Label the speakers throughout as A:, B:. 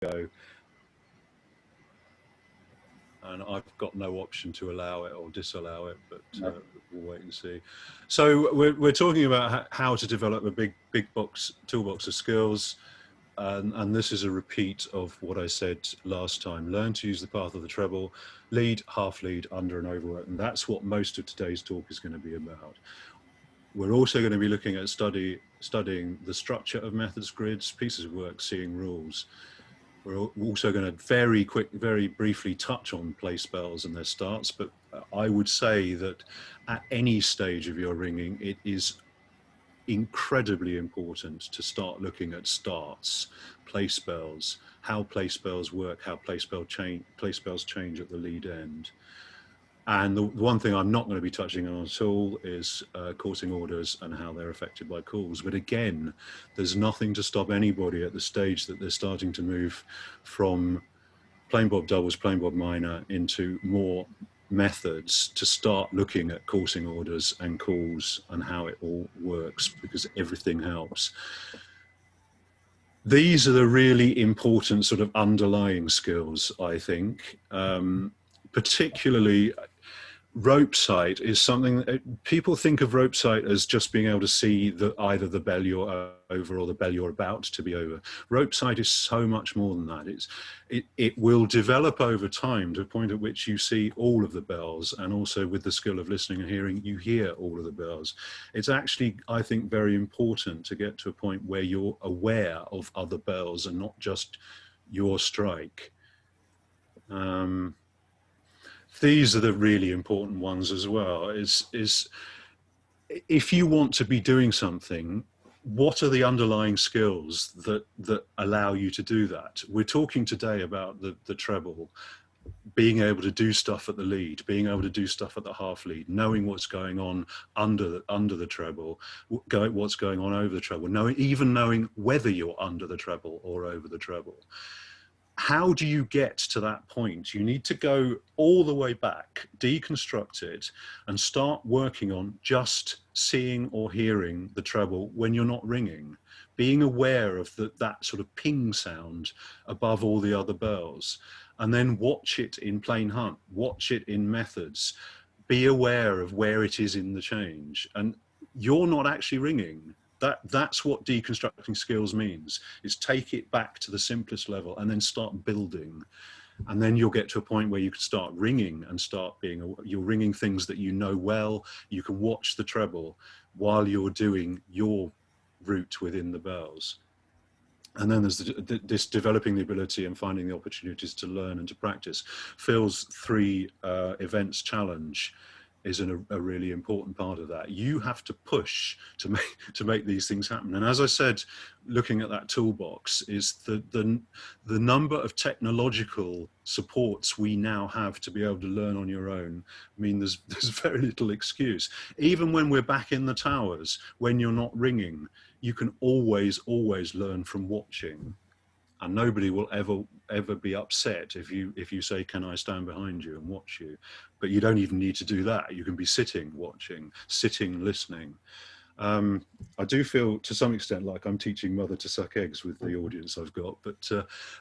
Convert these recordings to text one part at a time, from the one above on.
A: go. And I've got no option to allow it or disallow it, but we'll wait and see. So we're talking about how to develop a big toolbox of skills. And this is a repeat of what I said last time. Learn to use the path of the treble, lead, half lead, under and overwork. And that's what most of today's talk is going to be about. We're also going to be looking at studying the structure of methods grids, pieces of work, seeing rules. We're also going to very briefly touch on play spells and their starts, but I would say that at any stage of your ringing, it is incredibly important to start looking at starts, play spells, how play spells work, how play spells change at the lead end. And the one thing I'm not going to be touching on at all is coursing orders and how they're affected by calls. But again, there's nothing to stop anybody at the stage that they're starting to move from plain bob doubles, plain bob minor into more methods to start looking at coursing orders and calls and how it all works, because everything helps. These are the really important sort of underlying skills, I think. Particularly rope sight is something people think of rope sight as just being able to see either the bell you're over or the bell you're about to be over. Rope sight is so much more than that. It will develop over time to a point at which you see all of the bells, and also with the skill of listening and hearing, you hear all of the bells. It's actually, I think, very important to get to a point where you're aware of other bells and not just your strike. These are the really important ones as well, is if you want to be doing something, what are the underlying skills that allow you to do that? We're talking today about the treble, being able to do stuff at the lead, being able to do stuff at the half lead, knowing what's going on under the treble, what's going on over the treble, even knowing whether you're under the treble or over the treble. How do you get to that point? You need to go all the way back, deconstruct it, and start working on just seeing or hearing the treble when you're not ringing, being aware of that sort of ping sound above all the other bells, and then watch it in plain hunt, watch it in methods, be aware of where it is in the change. And you're not actually ringing. That's what deconstructing skills means, is take it back to the simplest level and then start building. And then you'll get to a point where you can start ringing and you're ringing things that you know well. You can watch the treble while you're doing your route within the bells. And then there's this developing the ability and finding the opportunities to learn and to practice. Phil's 3 events challenge is a really important part of that. You have to push to make these things happen. And as I said, looking at that toolbox, is the number of technological supports we now have to be able to learn on your own. I mean, there's very little excuse. Even when we're back in the towers, when you're not ringing, you can always learn from watching. And nobody will ever be upset if you say, can I stand behind you and watch you? But you don't even need to do that. You can be sitting, watching, sitting, listening. I do feel to some extent like I'm teaching mother to suck eggs with the audience I've got, but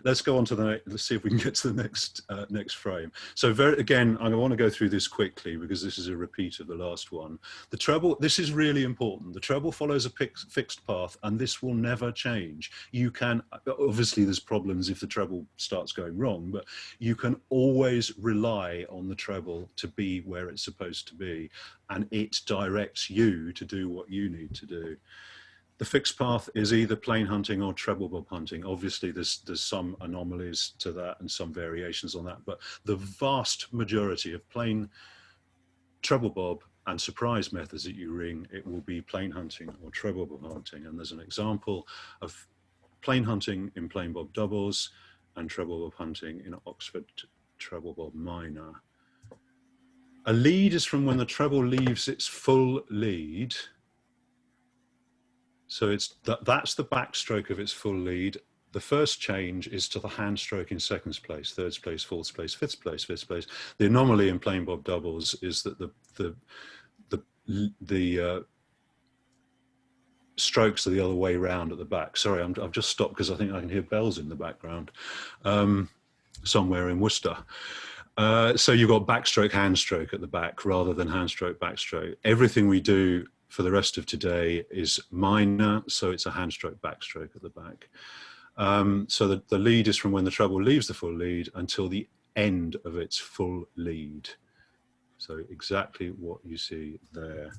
A: let's go on to let's see if we can get to the next frame. So again, I want to go through this quickly because this is a repeat of the last one. The treble, this is really important. The treble follows a fixed path, and this will never change. You can, obviously there's problems if the treble starts going wrong, but you can always rely on the treble to be where it's supposed to be, and it directs you to do what you need to do. The fixed path is either plain hunting or treble bob hunting. Obviously there's some anomalies to that and some variations on that, but the vast majority of plain treble bob and surprise methods that you ring, it will be plain hunting or treble bob hunting. And there's an example of plain hunting in plain bob doubles and treble bob hunting in Oxford treble bob minor. A lead is from when the treble leaves its full lead. So that's the backstroke of its full lead. The first change is to the hand stroke in second place, third place, fourth place, fifth place, fifth place. The anomaly in plain bob doubles is that the strokes are the other way round at the back. Sorry, I've just stopped because I think I can hear bells in the background somewhere in Worcester. So you've got backstroke, handstroke at the back rather than handstroke, backstroke. Everything we do for the rest of today is minor, so it's a handstroke, backstroke at the back. So the lead is from when the treble leaves the full lead until the end of its full lead. So exactly what you see there.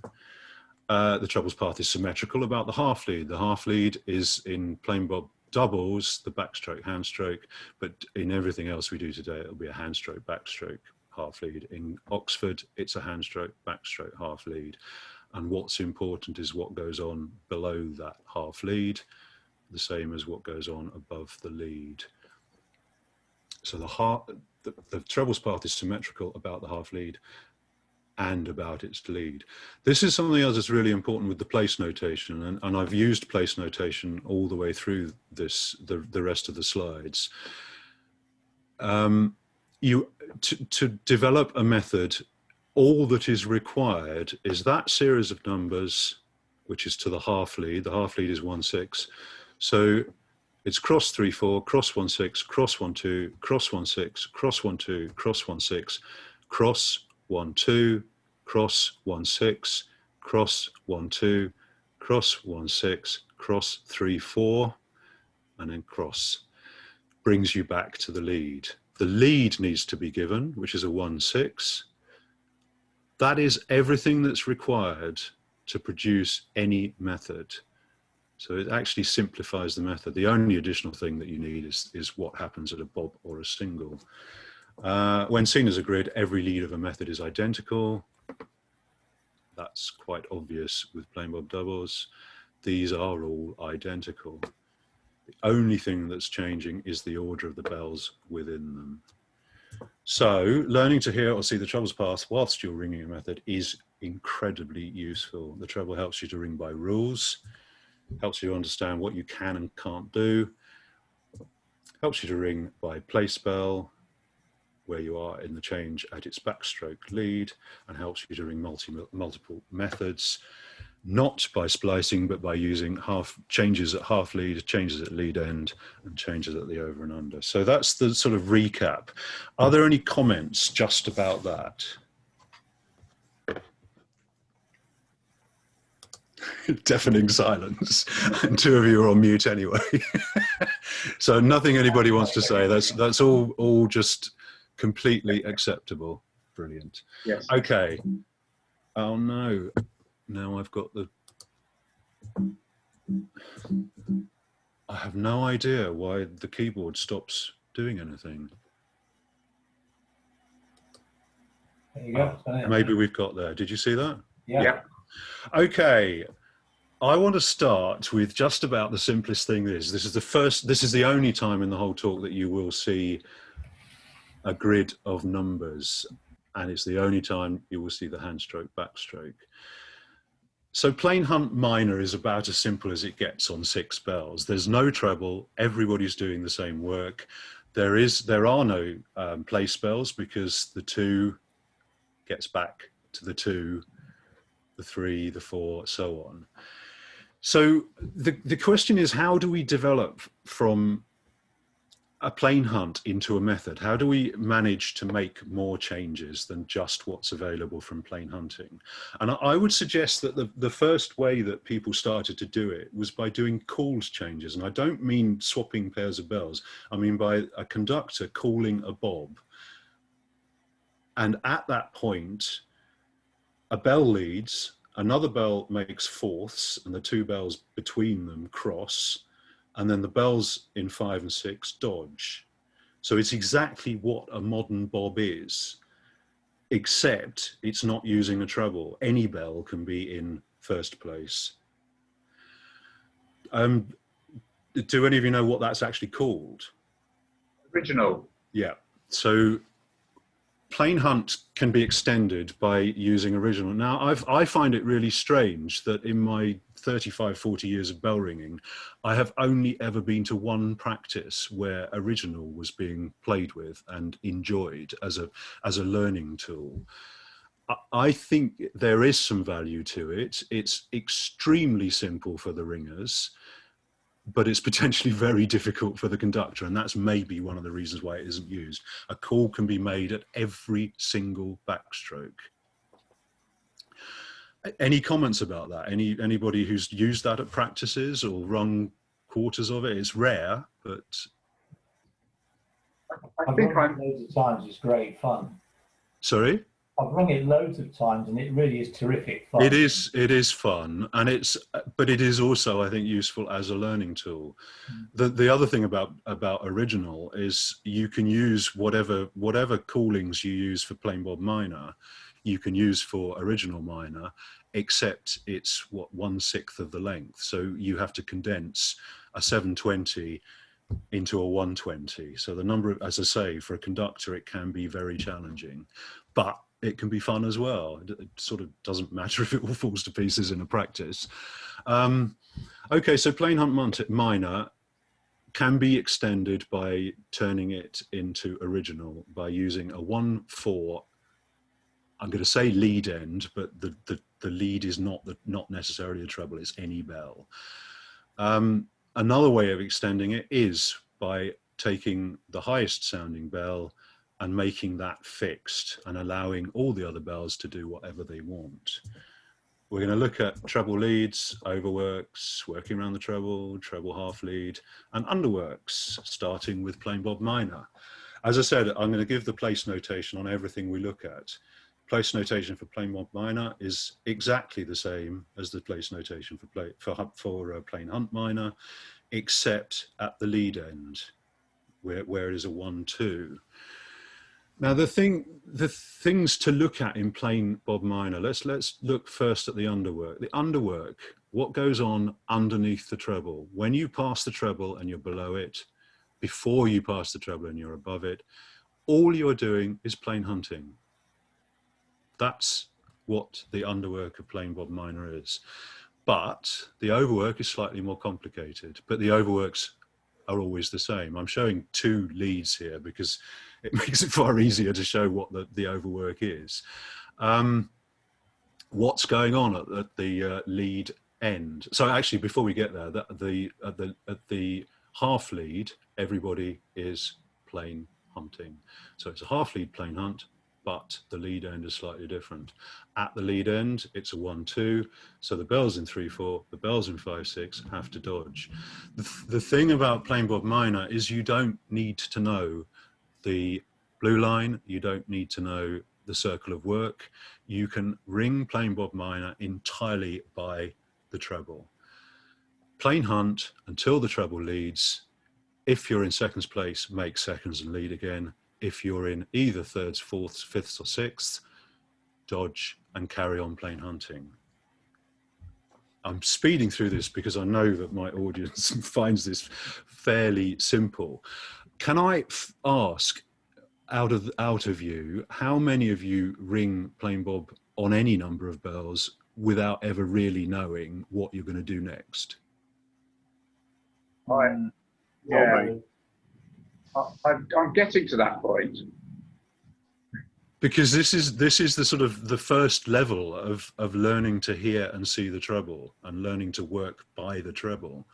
A: The treble's path is symmetrical about the half lead. The half lead is in plain bob doubles, the backstroke, handstroke, but in everything else we do today, it'll be a handstroke, backstroke, half lead. In Oxford, it's a handstroke, backstroke, half lead. And what's important is what goes on below that half lead, the same as what goes on above the lead. So the treble's path is symmetrical about the half lead and about its lead. This is something else that's really important with the place notation, and I've used place notation all the way through this, the rest of the slides. To develop a method, all that is required is that series of numbers, which is to the half lead. The half lead is 1/6. So it's cross 3 4, cross 1/6, cross 1 2, cross 1/6, cross 1 2, cross 1/6, cross 1 2, cross 1/6, cross 1 2, cross 1/6, cross 3 4, and then cross. Brings you back to the lead. The lead needs to be given, which is a 1/6. That is everything that's required to produce any method. So it actually simplifies the method. The only additional thing that you need is what happens at a bob or a single. When seen as a grid, every lead of a method is identical. That's quite obvious with plain bob doubles. These are all identical. The only thing that's changing is the order of the bells within them. So learning to hear or see the treble's path whilst you're ringing a method is incredibly useful. The treble helps you to ring by rules, helps you understand what you can and can't do, helps you to ring by place spell, where you are in the change at its backstroke lead, and helps you to ring multiple methods, not by splicing, but by using changes at half lead, changes at lead end, and changes at the over and under. So that's the sort of recap. Are there any comments just about that? Deafening silence, and two of you are on mute anyway. So nothing anybody wants to say. That's all just completely acceptable. Brilliant.
B: Yes.
A: Okay. Oh no. Now I've got I have no idea why the keyboard stops doing anything.
C: There you go.
A: Maybe we've got there. Did you see that?
C: Yeah.
A: Okay. I want to start with just about the simplest thing is. This is the only time in the whole talk that you will see a grid of numbers, and it's the only time you will see the handstroke, backstroke. So plain hunt minor is about as simple as it gets on 6 bells. There's no treble, everybody's doing the same work. There are no place spells because the 2 gets back to the 2, the 3, the 4, so on. So the question is, how do we develop from a plain hunt into a method? How do we manage to make more changes than just what's available from plain hunting? And I would suggest that the first way that people started to do it was by doing called changes. And I don't mean swapping pairs of bells. I mean by a conductor calling a bob. And at that point, a bell leads, another bell makes fourths, and the 2 bells between them cross, and then the bells in 5 and 6 dodge. So it's exactly what a modern bob is, except it's not using a treble. Any bell can be in first place. Do any of you know what that's actually called?
B: Original.
A: Yeah. So plain hunt can be extended by using original. Now, I find it really strange that in my 35, 40 years of bell ringing, I have only ever been to one practice where original was being played with and enjoyed as a learning tool. I think there is some value to it. It's extremely simple for the ringers, but it's potentially very difficult for the conductor, and that's maybe one of the reasons why it isn't used. A call can be made at every single backstroke. Any comments about that? Anybody who's used that at practices or rung quarters of it? It's rare, but
B: I think
C: rung it loads of times. It's great fun.
A: sorry.
C: I've rung it loads of times, and it really is terrific fun.
A: It is fun, and but it is also, I think, useful as a learning tool. The other thing about original is you can use whatever callings you use for plain bob minor, you can use for original minor, except it's what 1/6 of the length. So you have to condense a 720 into a 120. So the number of, as I say, for a conductor, it can be very challenging, but it can be fun as well. It sort of doesn't matter if it all falls to pieces in a practice. Okay, so plain hunt minor can be extended by turning it into original by using a 1/4. I'm going to say lead end, but the lead is not necessarily a treble. It's any bell. Another way of extending it is by taking the highest sounding bell and making that fixed and allowing all the other bells to do whatever they want. We're going to look at treble leads, overworks, working around the treble, treble half lead, and underworks, starting with plain bob minor. As I said, I'm going to give the place notation on everything we look at. Place notation for plain bob minor is exactly the same as the place notation for plain hunt minor, except at the lead end, where it is a 1/2. Now the things to look at in plain bob minor. Let's look first at the underwork. The underwork, what goes on underneath the treble when you pass the treble and you're below it, before you pass the treble and you're above it, all you're doing is plain hunting. That's what the underwork of plain bob minor is. But the overwork is slightly more complicated, but the overworks are always the same. I'm showing two leads here because it makes it far easier to show what the overwork is. What's going on at the lead end? So actually, before we get there, at the half lead, everybody is plain hunting. So it's a half lead plain hunt, but the lead end is slightly different. At the lead end, it's a 1/2. So the bells in 3/4, the bells in 5/6 have to dodge. The thing about plain bob minor is you don't need to know the blue line. You don't need to know the circle of work. You can ring plain bob minor entirely by the treble. Plain hunt until the treble leads. If you're in seconds place, make seconds and lead again. If you're in either thirds, fourths, fifths, or sixths, dodge and carry on plain hunting. I'm speeding through this because I know that my audience finds this fairly simple. Can I ask, out of you, how many of you ring plain bob on any number of bells without ever really knowing what you're going to do next?
B: Yeah, I'm getting to that point.
A: Because this is the sort of the first level of learning to hear and see the treble and learning to work by the treble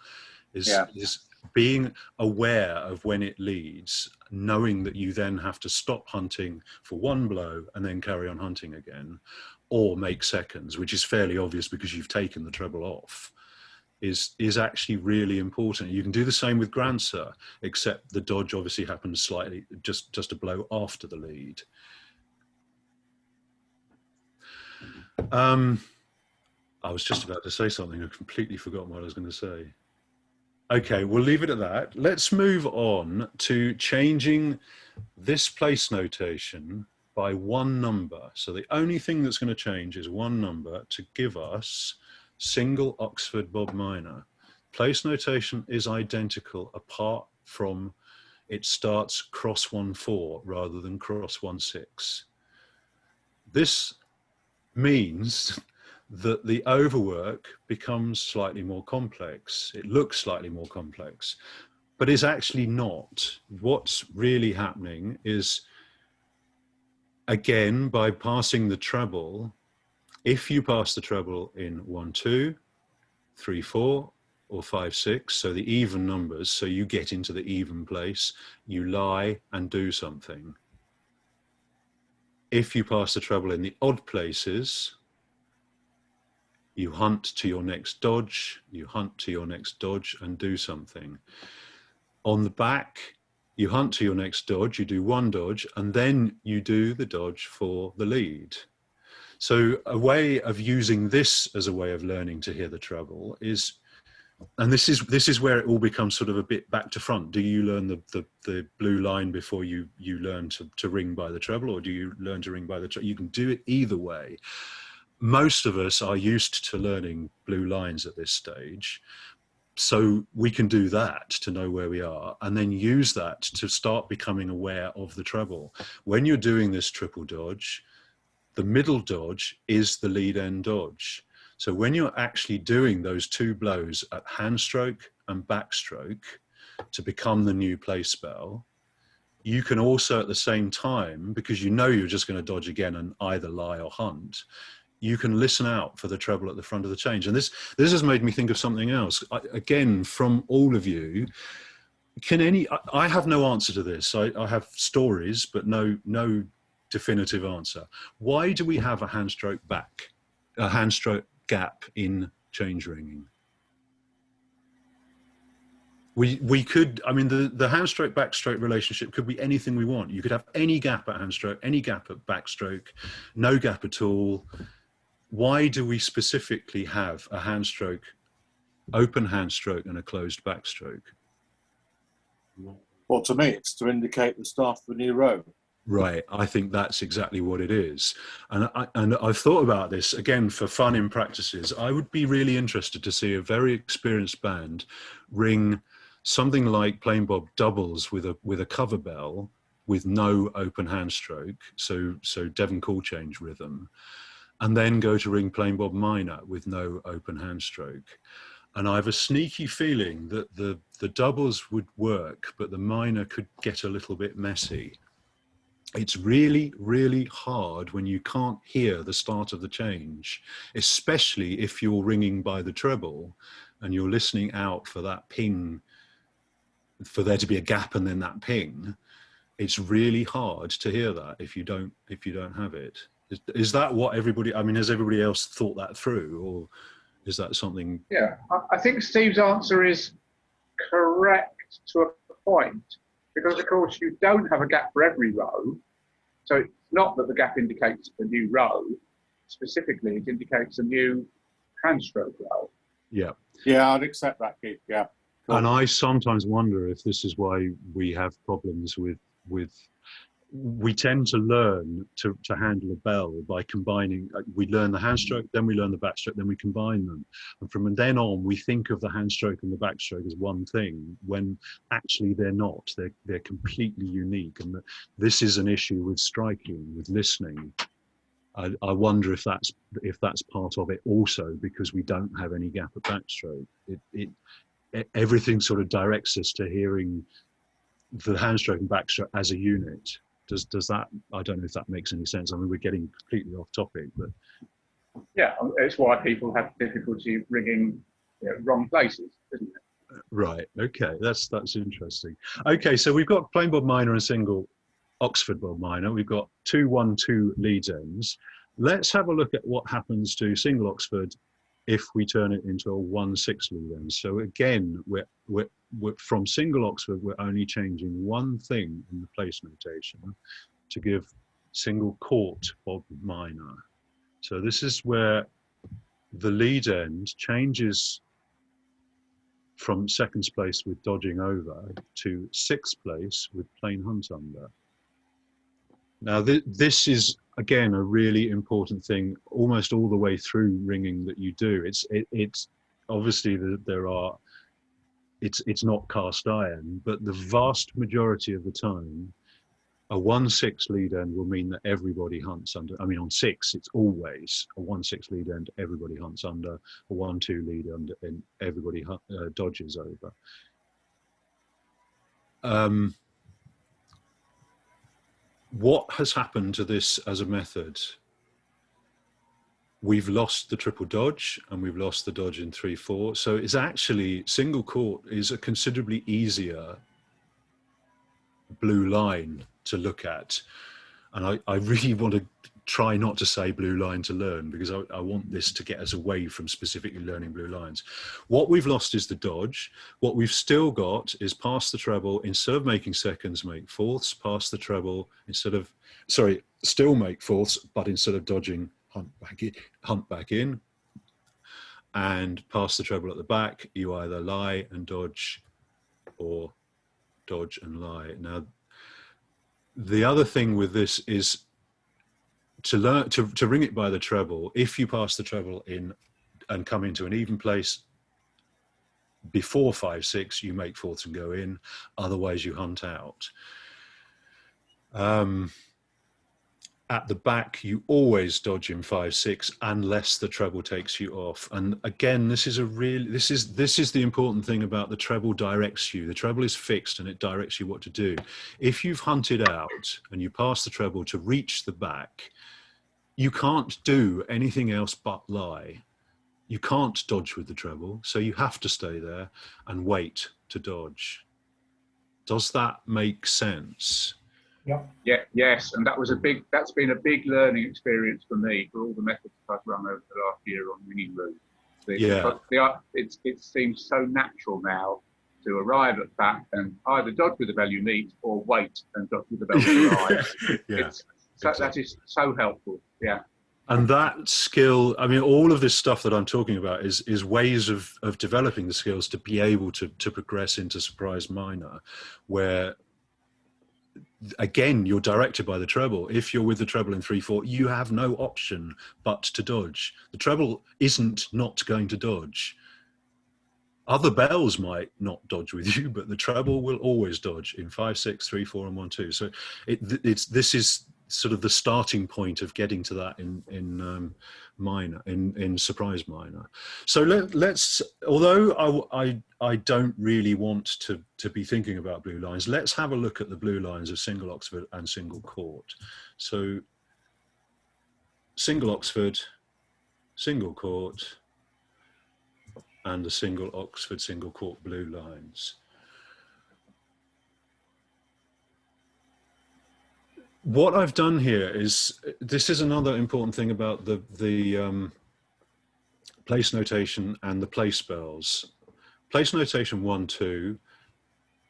A: is being aware of when it leads, knowing that you then have to stop hunting for one blow and then carry on hunting again, or make seconds, which is fairly obvious because you've taken the treble off, is actually really important. You can do the same with Grancer, except the dodge obviously happens slightly, just a blow after the lead. I was just about to say something. I completely forgot what I was going to say. Okay, we'll leave it at that. Let's move on to changing this place notation by one number. So the only thing that's going to change is one number to give us single Oxford bob minor. Place notation is identical apart from it starts cross 1/4 rather than cross 1/6. This means that the overwork becomes slightly more complex. It looks slightly more complex, but it's actually not. What's really happening is again, by passing the treble, if you pass the treble in 1, 2, 3, 4, or 5, 6, so the even numbers, so you get into the even place, you lie and do something. If you pass the treble in the odd places, you hunt to your next dodge, you hunt to your next dodge and do something. On the back, you hunt to your next dodge, you do one dodge, and then you do the dodge for the lead. So a way of using this as a way of learning to hear the treble is, and this is where it all becomes sort of a bit back to front. Do you learn the blue line before you learn to ring by the treble, or do you learn to ring by the treble? You can do it either way. Most of us are used to learning blue lines at this stage, so we can do that to know where we are, and then use that to start becoming aware of the treble. When you're doing this triple dodge, the middle dodge is the lead end dodge. So when you're actually doing those two blows at hand stroke and backstroke to become the new play spell, you can also at the same time, because you know you're just going to dodge again and either lie or hunt, you can listen out for the treble at the front of the change. And this has made me think of something else. Again, from all of you, I have no answer to this. I have stories, but no definitive answer. Why do we have a hand stroke gap in change ringing? We could, I mean, the hand stroke backstroke relationship could be anything we want. You could have any gap at hand stroke, any gap at backstroke, no gap at all. Why do we specifically have a hand stroke, open hand stroke and a closed backstroke?
D: Well, to me, it's to indicate the start of a new row.
A: Right, I think that's exactly what it is. And I've thought about this, again, for fun in practices. I would be really interested to see a very experienced band ring something like Plain Bob doubles with a cover bell with no open hand stroke, so Devon call change rhythm, and then go to ring Plain Bob minor with no open hand stroke. And I have a sneaky feeling that the doubles would work, but the minor could get a little bit messy. It's really, really hard when you can't hear the start of the change, especially if you're ringing by the treble and you're listening out for that ping, for there to be a gap and then that ping. It's really hard to hear that if you don't have it. Is that what everybody, I mean, has everybody else thought that through, or is that something?
B: Yeah, I think Steve's answer is correct to a point, because of course you don't have a gap for every row. So it's not that the gap indicates a new row, specifically it indicates a new hand stroke row.
A: Yeah.
D: Yeah, I'd accept that, Keith. Yeah. Cool.
A: And I sometimes wonder if this is why we have problems with we tend to learn to handle a bell by combining. We learn the hand stroke, then we learn the backstroke, then we combine them. And from then on, we think of the hand stroke and the backstroke as one thing, when actually they're not. They're completely unique. And this is an issue with striking, with listening. I wonder if that's part of it also, because we don't have any gap at backstroke. Everything sort of directs us to hearing the hand stroke and backstroke as a unit. Does that, I don't know if that makes any sense. I mean, we're getting completely off topic, but.
B: Yeah, it's why people have difficulty ringing wrong places, isn't it?
A: Right, okay, that's interesting. Okay, so we've got plain Bob minor and single Oxford Bob minor. We've got 2-1-2 lead ends. Let's have a look at what happens to single Oxford if we turn it into a 1-6 lead end. So again, we're from single Oxford, we're only changing one thing in the place notation to give single chord Bob minor. So this is where the lead end changes from second place with dodging over to sixth place with plain hunt under. Now this is again a really important thing almost all the way through ringing that you do. It's obviously it's not cast iron, but the vast majority of the time a 1-6 lead end will mean that everybody hunts under. I mean, on 6 it's always a 1-6 lead end, everybody hunts under. A 1-2 lead end and everybody dodges over. what has happened to this as a method? We've lost the triple dodge and we've lost the dodge in 3/4. So it's actually, single court is a considerably easier blue line to look at. And I really want to try not to say blue line to learn, because I want this to get us away from specifically learning blue lines. What we've lost is the dodge. What we've still got is pass the treble, instead of making seconds, make fourths, pass the treble, still make fourths, but instead of dodging, hunt back in, and pass the treble at the back. You either lie and dodge or dodge and lie. Now, the other thing with this is to learn to ring it by the treble. If you pass the treble in and come into an even place before 5/6, you make fourths and go in. Otherwise, you hunt out. At the back, you always dodge in 5/6 unless the treble takes you off. And again, this is the important thing about the treble directs you. The treble is fixed and it directs you what to do. If you've hunted out and you pass the treble to reach the back, you can't do anything else but lie. You can't dodge with the treble, so you have to stay there and wait to dodge. Does that make sense?
B: Yeah, yes, and that's been a big learning experience for me for all the methods I've run over the last year on ringing route. It seems so natural now to arrive at that and either dodge with the bell you meet or wait and dodge with the bell you arrive. That is so helpful. Yeah.
A: And that skill, I mean, all of this stuff that I'm talking about is ways of developing the skills to be able to progress into surprise minor, where, again, you're directed by the treble. If you're with the treble in 3/4, you have no option but to dodge. The treble isn't not going to dodge. Other bells might not dodge with you, but the treble will always dodge in 5/6, 3/4, and 1/2. So this is sort of the starting point of getting to that in minor, in surprise minor. So let's, although I don't really want to be thinking about blue lines, let's have a look at the blue lines of single Oxford and single court. So single Oxford, single court, and the single Oxford, single court blue lines. What I've done here is, this is another important thing about the place notation and the place spells. Place notation 1, 2,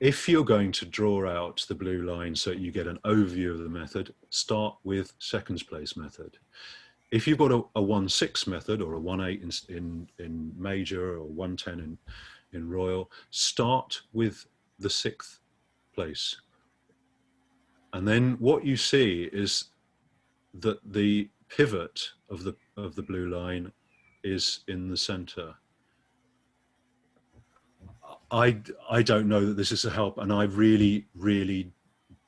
A: if you're going to draw out the blue line so you get an overview of the method, start with seconds place method. If you've got a 1/6 method or a 1/8 in major or 1/10 in royal, start with the 6th place. And then what you see is that the pivot of the blue line is in the center. I don't know that this is a help, and I really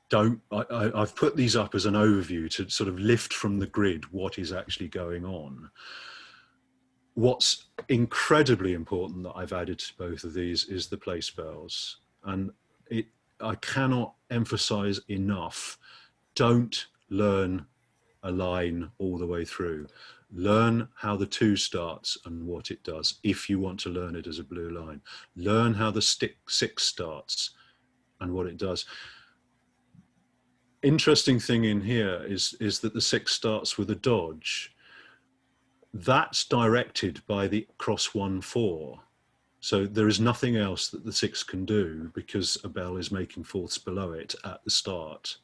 A: don't. I've put these up as an overview to sort of lift from the grid what is actually going on. What's incredibly important that I've added to both of these is the place spells, and I cannot emphasize enough, don't learn a line all the way through. Learn how the 2 starts and what it does if you want to learn it as a blue line. Learn how the 6 starts and what it does. Interesting thing in here is that the 6 starts with a dodge. That's directed by the cross 1/4. So there is nothing else that the 6 can do because a bell is making fourths below it at the start.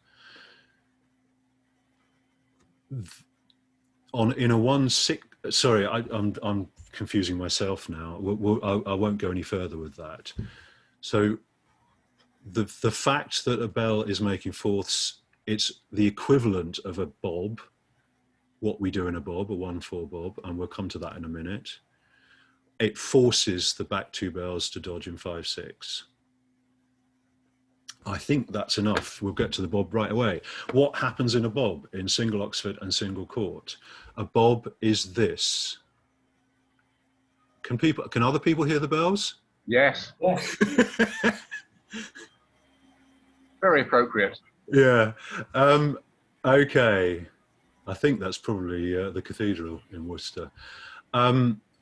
A: In a 1/6, sorry, I'm confusing myself now. I won't go any further with that. So the fact that a bell is making fourths, it's the equivalent of a bob, what we do in a bob, a 1/4 bob, and we'll come to that in a minute. It forces the back 2 bells to dodge in 5/6. I think that's enough. We'll get to the bob right away. What happens in a bob in single Oxford and single court? A bob is this. Can other people hear the bells?
B: Yes. Very appropriate.
A: Yeah. Okay, I think that's probably the cathedral in Worcester.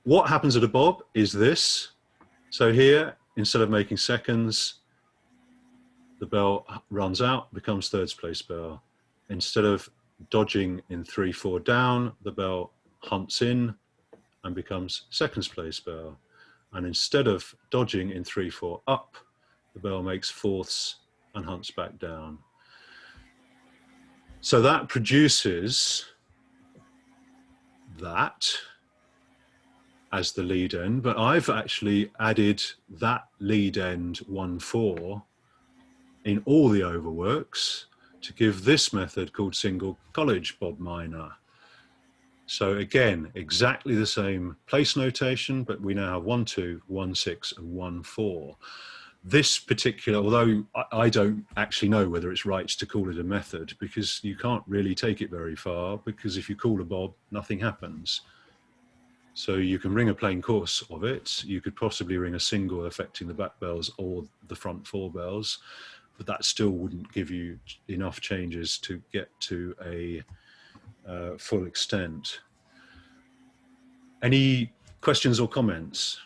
A: What happens at a bob is this. So here, instead of making seconds, the bell runs out, becomes thirds place bell. Instead of dodging in 3/4 down, the bell hunts in and becomes seconds place bell. And instead of dodging in 3/4 up, the bell makes fourths and hunts back down. So that produces that as the lead end, but I've actually added that lead end 1/4 in all the overworks to give this method called single college bob minor. So again, exactly the same place notation, but we now have 1/2, 1/6, and 1/4. This particular, although I don't actually know whether it's right to call it a method, because you can't really take it very far, because if you call a bob, nothing happens. So you can ring a plain course of it. You could possibly ring a single affecting the back bells or the front 4 bells, but that still wouldn't give you enough changes to get to a full extent. Any questions or comments?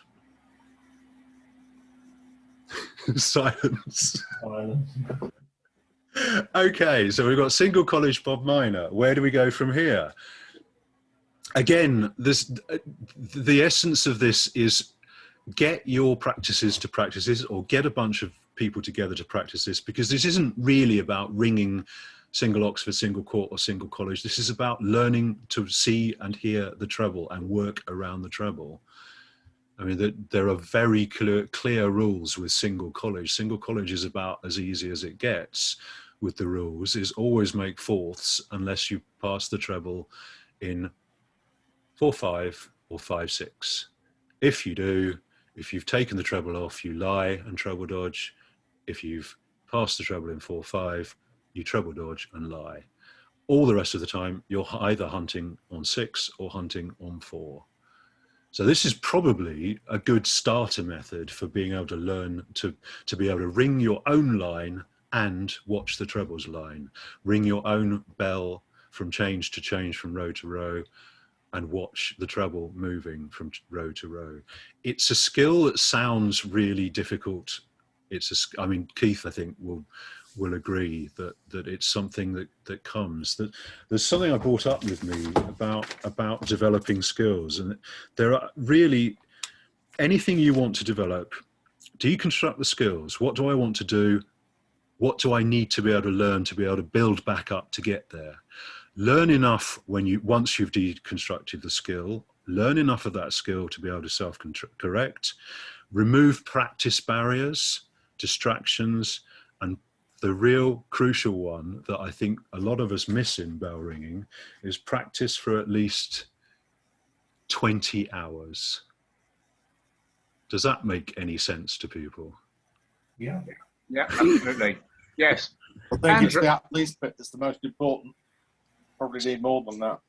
A: Silence. Okay, so we've got single college bob minor. Where do we go from here? Again, the essence of this is get your practices to practices, or get a bunch of people together to practice this, because this isn't really about ringing single Oxford, single court, or single college. This is about learning to see and hear the treble and work around the treble. I mean, there are very clear rules with single college. Single college is about as easy as it gets with the rules, is always make fourths unless you pass the treble in 4/5 or 5/6. If you do, if you've taken the treble off, you lie and treble dodge. If you've passed the treble in 4/5, you treble dodge and lie. All the rest of the time, you're either hunting on 6 or hunting on 4. So this is probably a good starter method for being able to learn to be able to ring your own line and watch the trebles line. Ring your own bell from change to change, from row to row, and watch the treble moving from row to row. It's a skill that sounds really difficult. I mean, Keith, I think, will agree that it's something that comes. There's something I brought up with me about developing skills, and there are really anything you want to develop. Deconstruct the skills. What do I want to do? What do I need to be able to learn to be able to build back up to get there? Learn enough once you've deconstructed the skill. Learn enough of that skill to be able to self-correct. Remove practice barriers, distractions, and the real crucial one that I think a lot of us miss in bell ringing is practice for at least 20 hours. Does that make any sense to people?
C: Yeah.
B: Yeah, absolutely. Yes.
D: I think it's
B: Andrew-
D: the at least bit that's the most important. Probably need more than that.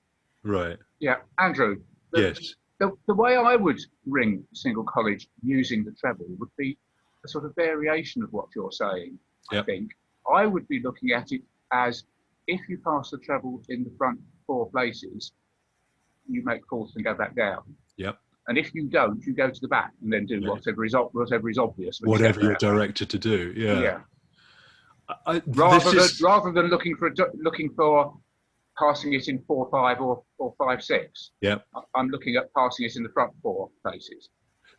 A: Right.
B: Yeah, Andrew.
A: Yes.
B: The way I would ring single college using the treble would be a sort of variation of what you're saying.
A: Yep.
B: I think I would be looking at it as, if you pass the treble in the front 4 places, you make fourths and go back down.
A: Yep.
B: And if you don't, you go to the back and then do
A: Yeah.
B: whatever is obvious. when you
A: Whatever
B: get
A: you're
B: there.
A: directed to do. Yeah.
B: Yeah.
A: This
B: Rather than looking for passing it in 4/5 or 5/6.
A: Yep.
B: I'm looking at passing it in the front 4 places.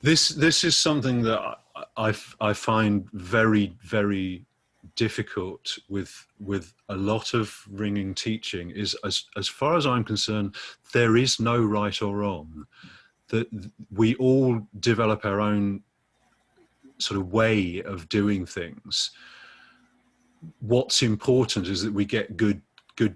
A: This is something that I find very, very difficult with a lot of ringing teaching. Is as far as I'm concerned, there is no right or wrong. That we all develop our own sort of way of doing things. What's important is that we get good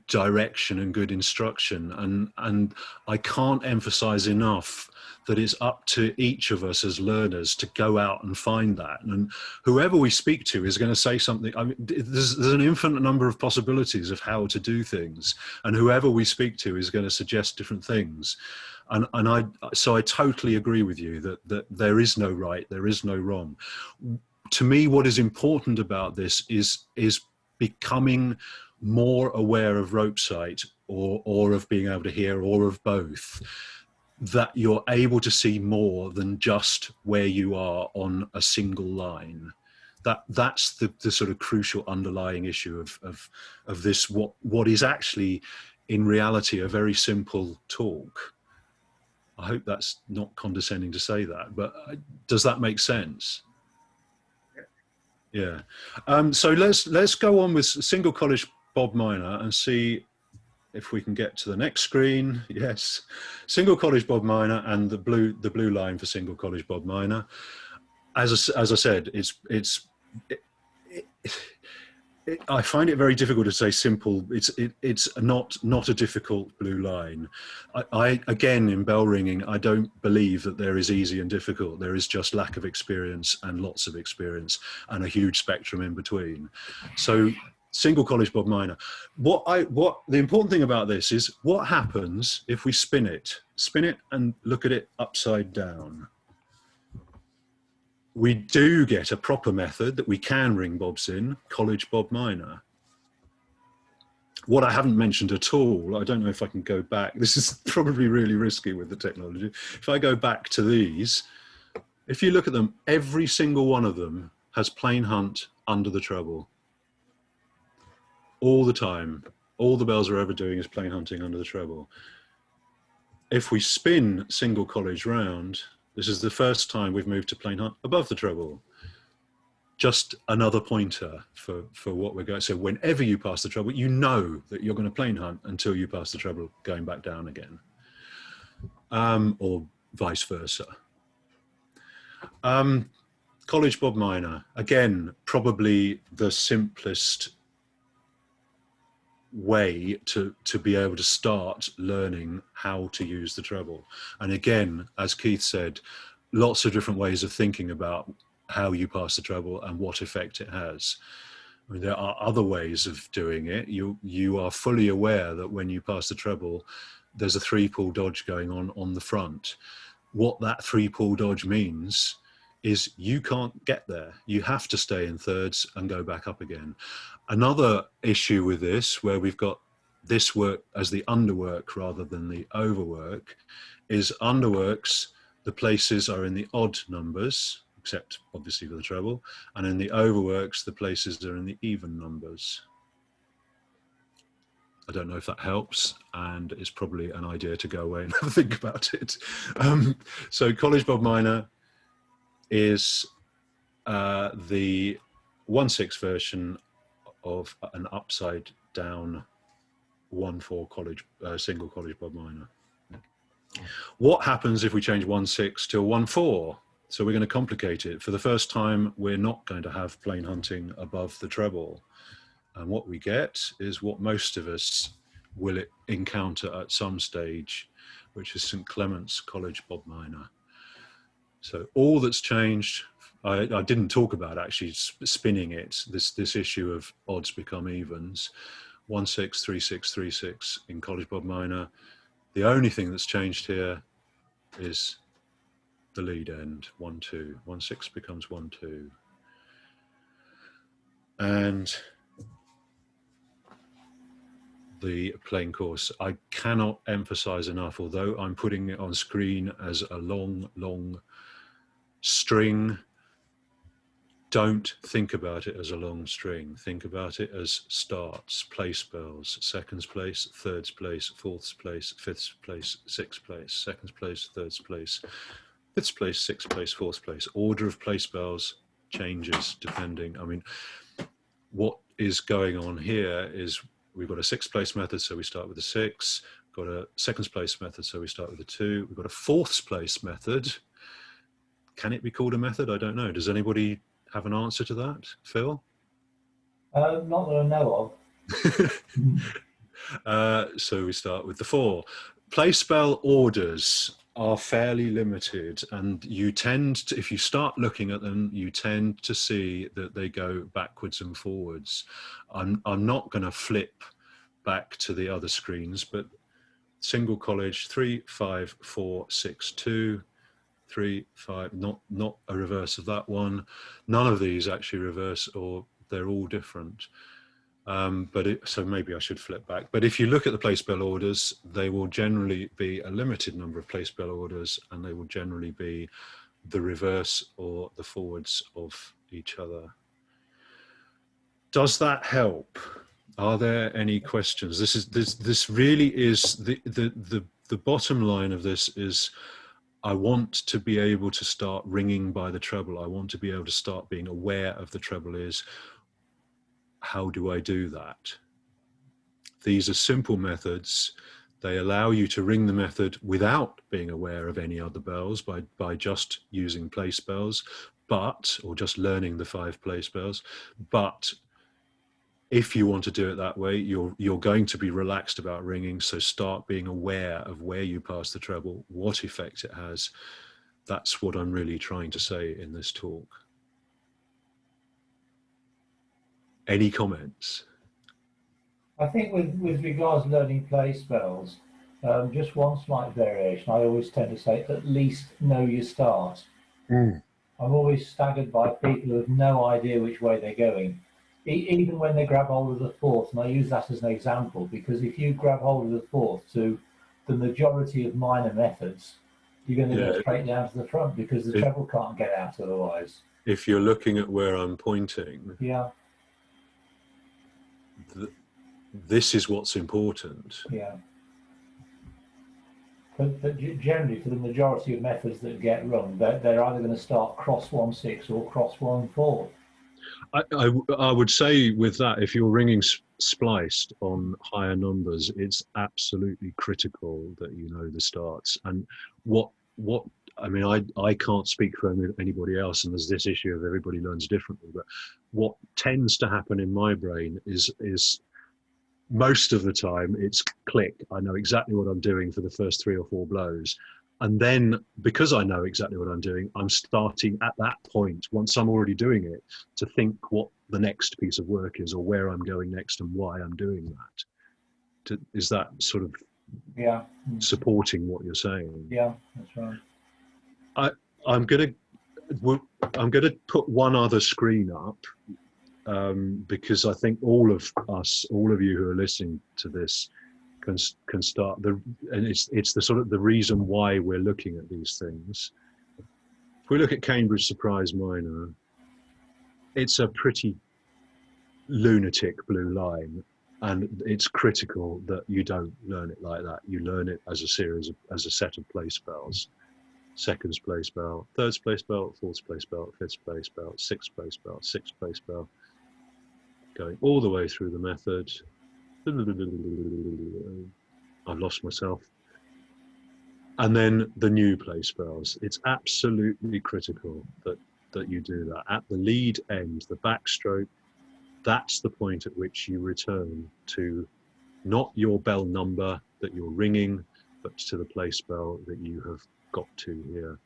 A: direction and good instruction, and I can't emphasize enough that it's up to each of us as learners to go out and find that, and whoever we speak to is going to say something. I mean, there's an infinite number of possibilities of how to do things, and whoever we speak to is going to suggest different things, and I totally agree with you that there is no right, there is no wrong. To me, what is important about this is becoming more aware of rope sight or of being able to hear or of both, that you're able to see more than just where you are on a single line. That's the sort of crucial underlying issue of this, what is actually in reality a very simple talk. I hope that's not condescending to say that, but does that make sense? Yeah. So let's go on with single college Bob Minor and see if we can get to the next screen. Yes, single college Bob Minor and the blue line for single college Bob Minor. As I said, I find it very difficult to say simple. It's not a difficult blue line. I again, in bell ringing, I don't believe that there is easy and difficult. There is just lack of experience and lots of experience and a huge spectrum in between. So single college Bob Minor. What the important thing about this is what happens if we spin it and look at it upside down. We do get a proper method that we can ring bobs in, college Bob Minor. What I haven't mentioned at all, I don't know if I can go back, this is probably really risky with the technology. If I go back to these, if you look at them, every single one of them has plain hunt under the treble. All the time. All the bells are ever doing is plain hunting under the treble. If we spin single college round, this is the first time we've moved to plain hunt above the treble. Just another pointer for what we're going. So whenever you pass the treble, you know that you're going to plain hunt until you pass the treble going back down again, or vice versa. College Bob Minor, again, probably the simplest way to be able to start learning how to use the treble. And again, as Keith said, lots of different ways of thinking about how you pass the treble and what effect it has. I mean, there are other ways of doing it. You are fully aware that when you pass the treble, there's a 3-pull dodge going on the front. What that 3-pull dodge means is you can't get there. You have to stay in thirds and go back up again. Another issue with this, where we've got this work as the underwork rather than the overwork, is underworks, the places are in the odd numbers, except obviously for the treble, and in the overworks, the places are in the even numbers. I don't know if that helps, and it's probably an idea to go away and have a think about it. So college Bob Minor is the 1/6 version of an upside down 1/4 college single college Bob Minor. What happens if we change 1/6 to a 1/4? So we're going to complicate it. For the first time, we're not going to have plain hunting above the treble. And what we get is what most of us will encounter at some stage, which is St. Clement's College Bob Minor. So all that's changed, I didn't talk about actually spinning it, this issue of odds become evens, 1/6, 3/6, 3/6 in College Bob Minor. The only thing that's changed here is the lead end, 1/2. 1/6 becomes 1/2. And the plain course, I cannot emphasize enough, although I'm putting it on screen as a long string, don't think about it as a long string. Think about it as starts, place spells, seconds place, thirds place, fourths place, fifths place, sixth place, seconds place, thirds place, fifth place, sixth place, fourth place. Order of place spells changes depending. I mean, what is going on here is we've got a 6th place method, so we start with a 6. Got a 2nd place method, so we start with a 2. We've got a 4th place method. Can it be called a method? I don't know. Does anybody have an answer to that? Phil?
C: Not that I know
A: of. So we start with the 4. Play spell orders are fairly limited, and you tend to, if you start looking at them, you tend to see that they go backwards and forwards. I'm not going to flip back to the other screens, but single college 3, 5, 4, 6, 2. 3, 5, not a reverse of that one. None of these actually reverse, or they're all different. So maybe I should flip back. But if you look at the place bell orders, they will generally be a limited number of place bell orders, and they will generally be the reverse or the forwards of each other. Does that help? Are there any questions? This really is the bottom line of this is, I want to be able to start ringing by the treble. I want to be able to start being aware of the treble is. How do I do that? These are simple methods. They allow you to ring the method without being aware of any other bells by just using place bells, or just learning the 5 place bells. But if you want to do it that way, you're going to be relaxed about ringing. So start being aware of where you pass the treble, what effect it has. That's what I'm really trying to say in this talk. Any comments?
C: I think with regards to learning play spells, just one slight variation. I always tend to say, at least know your start. I'm always staggered by people who have no idea which way they're going, even when they grab hold of the fourth. And I use that as an example, because if you grab hold of the fourth to the majority of minor methods, you're going to go straight down to the front, because the treble can't get out otherwise.
A: If you're looking at where I'm pointing,
C: yeah,
A: this is what's important.
C: Yeah. But generally, for the majority of methods that get rung, they're either going to start cross 1-6 or cross 1-4.
A: I would say with that, if you're ringing spliced on higher numbers, it's absolutely critical that you know the starts. And I mean, I can't speak for anybody else, and there's this issue of everybody learns differently, but what tends to happen in my brain is most of the time it's click. I know exactly what I'm doing for the first 3 or 4 blows. And then because I know exactly what I'm doing, I'm starting at that point, once I'm already doing it, to think what the next piece of work is, or where I'm going next and why I'm doing that. Is that sort of supporting what you're saying?
C: Yeah, that's right.
A: I'm gonna put one other screen up, because I think all of you who are listening to this can start and it's the sort of the reason why we're looking at these things. If we look at Cambridge Surprise Minor, it's a pretty lunatic blue line, and it's critical that you don't learn it like that. You learn it as a set of play spells. Seconds place bell, thirds place bell, fourth place bell, fifth place bell, sixth place bell, sixth place bell, going all the way through the method. I've lost myself. And then the new play spells. It's absolutely critical that you do that. At the lead end, the backstroke, that's the point at which you return to not your bell number that you're ringing, but to the play spell that you have got to here.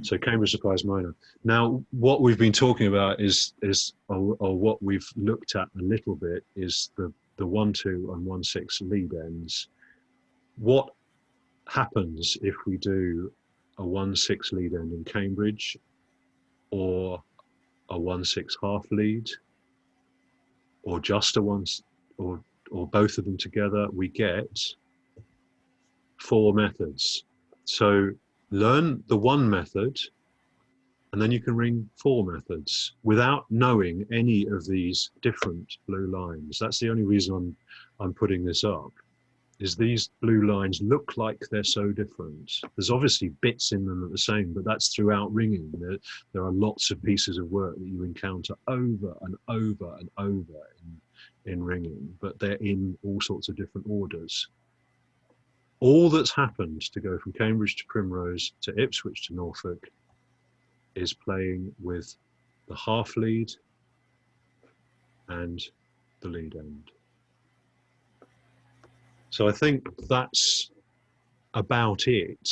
A: So Cambridge Surprise Minor. Now, what we've been talking about or what we've looked at a little bit is the 1-2 and 1-6 lead ends. What happens if we do a 1-6 lead end in Cambridge, or a 1-6 half lead, or just a or both of them together? We get 4 methods. So learn the 1 method, and then you can ring 4 methods without knowing any of these different blue lines. That's the only reason I'm putting this up, is these blue lines look like they're so different. There's obviously bits in them that are the same, but that's throughout ringing. There are lots of pieces of work that you encounter over and over and over in ringing, but they're in all sorts of different orders. All that's happened to go from Cambridge to Primrose to Ipswich to Norfolk is playing with the half lead and the lead end. So I think that's about it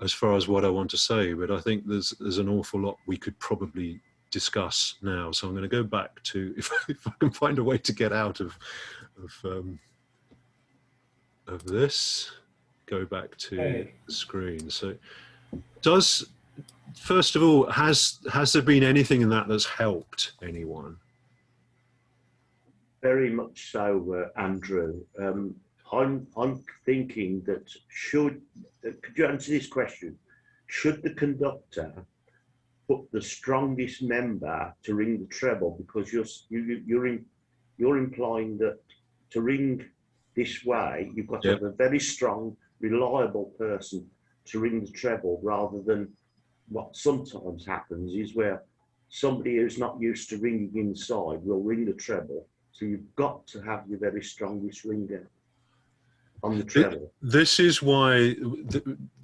A: as far as what I want to say, but I think there's an awful lot we could probably discuss now. So I'm going to go back to, if I can find a way to get out of this, go back to the screen. So first of all, has there been anything in that that's helped anyone?
E: Very much so, Andrew. I'm thinking that could you answer this question? Should the conductor put the strongest member to ring the treble, because you're implying that to ring this way, you've got to have a very strong, reliable person to ring the treble, rather than what sometimes happens is where somebody who's not used to ringing inside will ring the treble. So you've got to have your very strongest ringer on the treble.
A: This is why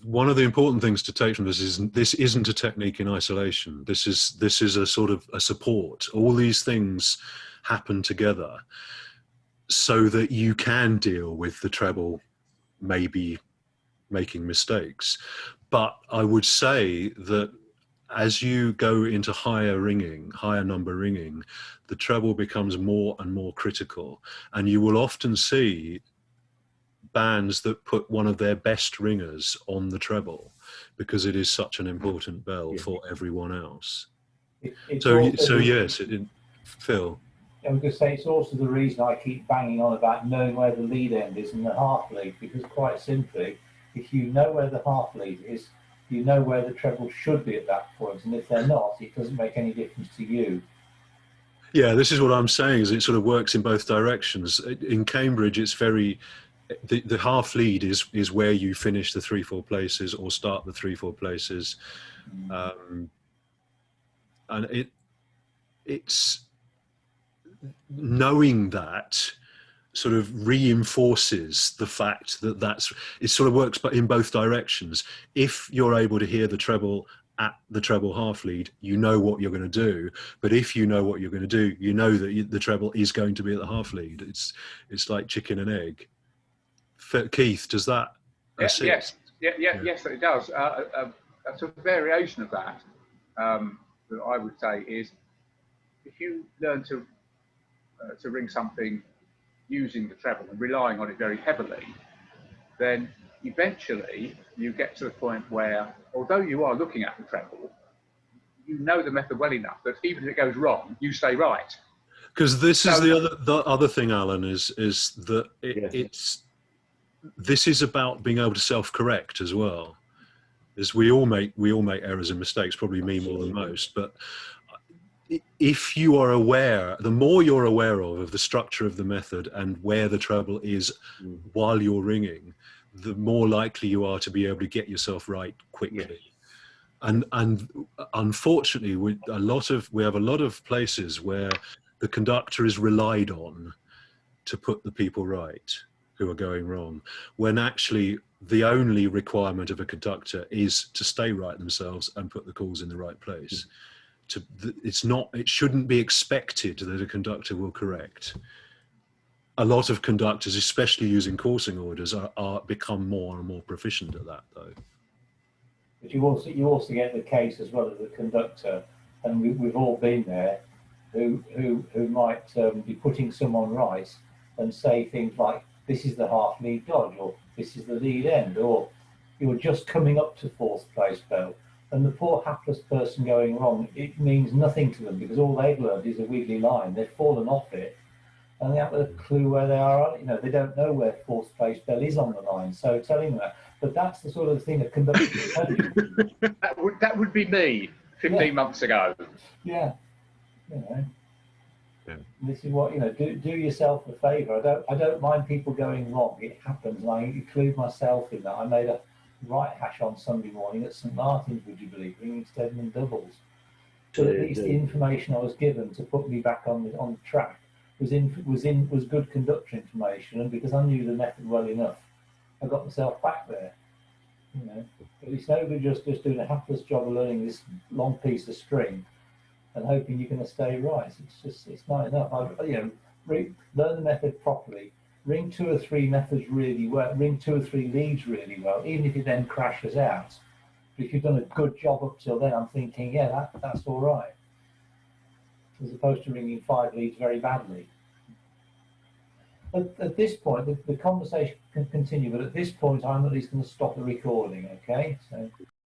A: one of the important things to take from this is this isn't a technique in isolation. This is a sort of a support. All these things happen together so that you can deal with the treble maybe making mistakes. But I would say that as you go into higher ringing, higher number ringing, the treble becomes more and more critical. And you will often see bands that put one of their best ringers on the treble because it is such an important bell for everyone else. So yes, Phil.
C: I was going to say, it's also the reason I keep banging on about knowing where the lead end is and the half lead, because quite simply, if you know where the half lead is, you know where the treble should be at that point, and if they're not, it doesn't make any difference to you.
A: Yeah, this is what I'm saying, is it sort of works in both directions. In Cambridge, it's very, the half lead is where you finish the 3-4 places or start the 3-4 places. And it's knowing that sort of reinforces the fact that it sort of works but in both directions. If you're able to hear the treble at the treble half lead, you know what you're going to do. But if you know what you're going to do, you know that the treble is going to be at the half lead. It's like chicken and egg. Keith, does that assist?
B: Yes, it does. A sort of variation of that that I would say is, if you learn to ring something using the treble and relying on it very heavily, then eventually you get to the point where, although you are looking at the treble, you know the method well enough that even if it goes wrong, you stay right.
A: Because this is the other thing, Alan, is that this is about being able to self-correct as well. Is we all make errors and mistakes, probably me more than most, but if you are aware, the more you're aware of the structure of the method and where the treble is while you're ringing, the more likely you are to be able to get yourself right quickly. And unfortunately, we have a lot of places where the conductor is relied on to put the people right who are going wrong, when actually the only requirement of a conductor is to stay right themselves and put the calls in the right place. It shouldn't be expected that a conductor will correct. A lot of conductors, especially using coursing orders, are become more and more proficient at that, though.
C: But you also get the case as well as the conductor, and we've all been there, who might be putting someone right and say things like, "This is the half lead dodge," or "This is the lead end," or "You're just coming up to 4th place bell." And the poor hapless person going wrong, it means nothing to them, because all they've learned is a wiggly line. They've fallen off it, and they haven't a clue where they are. They don't know where 4th place bell is on the line. So telling them that, but that's the sort of thing a conductor can tell you.
B: That would be me 15 months ago.
C: Yeah, This is what do yourself a favour. I don't mind people going wrong. It happens, and I include myself in that. I made a right hash on Sunday morning at St Martin's, would you believe, ringing Stedman doubles. But at least the information I was given to put me back on the track was good conductor information, and because I knew the method well enough, I got myself back there. But it's no good just doing a hapless job of learning this long piece of string and hoping you're going to stay right. It's not enough. Learn the method properly. Ring 2 or 3 methods really well. Ring 2 or 3 leads really well, even if it then crashes out. But if you've done a good job up till then, I'm thinking, yeah, that's all right. As opposed to ringing 5 leads very badly. At this point, the conversation can continue, but at this point, I'm at least going to stop the recording, okay? So.